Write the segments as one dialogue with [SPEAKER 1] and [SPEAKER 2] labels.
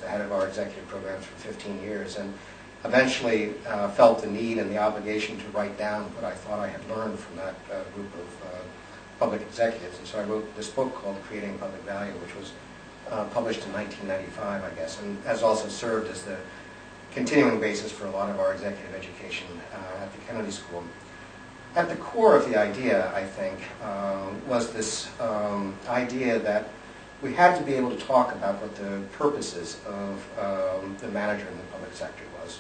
[SPEAKER 1] head of our executive programs for 15 years, and eventually felt the need and the obligation to write down what I thought I had learned from that group of public executives. And so I wrote this book called Creating Public Value, which was published in 1995, I guess, and has also served as the continuing basis for a lot of our executive education at the Kennedy School. At the core of the idea, I think, was this idea that we had to be able to talk about what the purposes of the manager in the public sector was,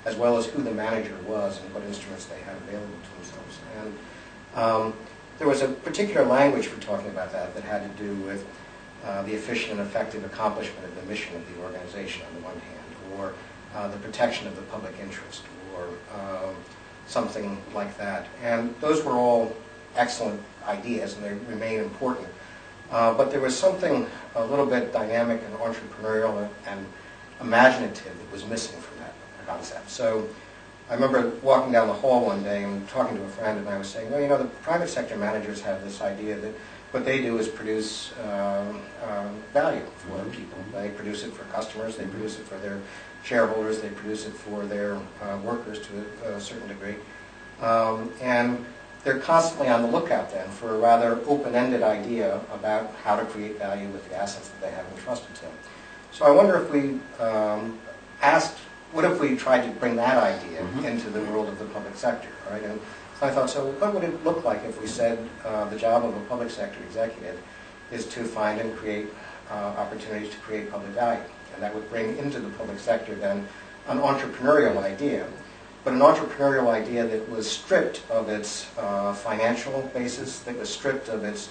[SPEAKER 1] as well as who the manager was and what instruments they had available to themselves. And there was a particular language for talking about that that had to do with the efficient and effective accomplishment of the mission of the organization on the one hand, or the protection of the public interest, or something like that. And those were all excellent ideas, and they remain important. But there was something a little bit dynamic and entrepreneurial and imaginative that was missing from that concept. So I remember walking down the hall one day and talking to a friend, and I was saying, well, you know, the private sector managers have this idea that what they do is produce value for people. They produce it for customers, they produce it for their shareholders, they produce it for their workers to a certain degree. And they're constantly on the lookout then for a rather open-ended idea about how to create value with the assets that they have entrusted to them. So I wonder if we asked, what if we tried to bring that idea into the world of the public sector, right? And so I thought, so what would it look like if we said the job of a public sector executive is to find and create opportunities to create public value? And that would bring into the public sector then an entrepreneurial idea, but an entrepreneurial idea that was stripped of its financial basis, that was stripped of its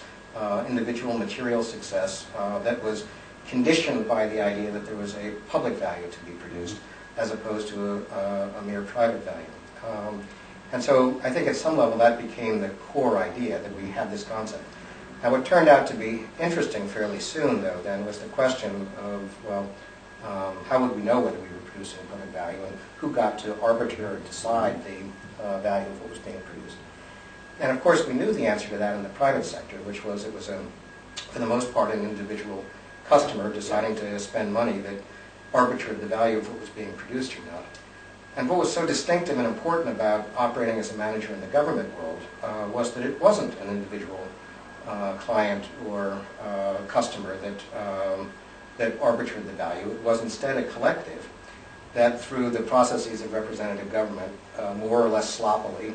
[SPEAKER 1] individual material success, that was conditioned by the idea that there was a public value to be produced as opposed to a mere private value. And so I think at some level that became the core idea, that we had this concept. Now what turned out to be interesting fairly soon, though, then was the question of, well, how would we know whether we were producing public value, and who got to arbitrarily decide the value of what was being produced? And of course we knew the answer to that in the private sector, which was it was, for the most part, an individual customer deciding to spend money that arbitrated the value of what was being produced or not. And what was so distinctive and important about operating as a manager in the government world was that it wasn't an individual client or customer that arbitrated the value. It was instead a collective that, through the processes of representative government, more or less sloppily,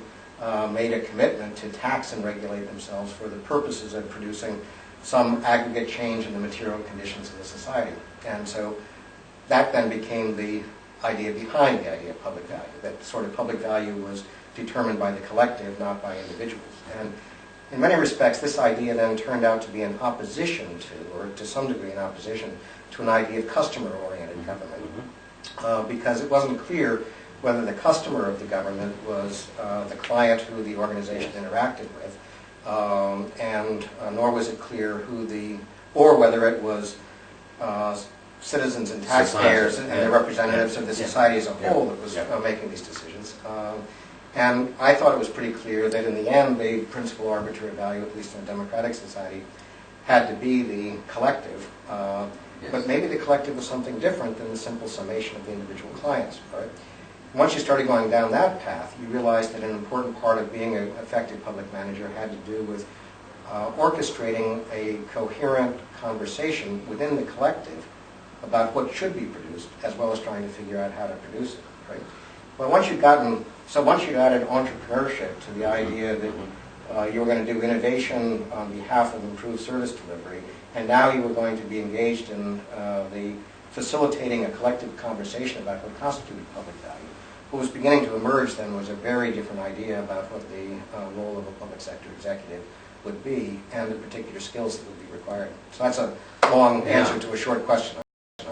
[SPEAKER 1] made a commitment to tax and regulate themselves for the purposes of producing some aggregate change in the material conditions of the society. And so that then became the idea behind the idea of public value, that sort of public value was determined by the collective, not by individuals. And in many respects, this idea then turned out to be in opposition to, or to some degree in opposition to, an idea of customer-oriented government, because it wasn't clear whether the customer of the government was the client who the organization interacted with, and nor was it clear who the, or whether it was citizens and taxpayers and the representatives of the society as a whole that was making these decisions. And I thought it was pretty clear that in the end the principal arbiter of value, at least in a democratic society, had to be the collective. But maybe the collective was something different than the simple summation of the individual clients. Right? Once you started going down that path, you realized that an important part of being an effective public manager had to do with orchestrating a coherent conversation within the collective about what should be produced, as well as trying to figure out how to produce it. Right? Well, once you'd added entrepreneurship to the idea that you were going to do innovation on behalf of improved service delivery, and now you were going to be engaged in the facilitating a collective conversation about what constituted public value, what was beginning to emerge then was a very different idea about what the role of a public sector executive would be, and the particular skills that would be required. So that's a long answer to a short question.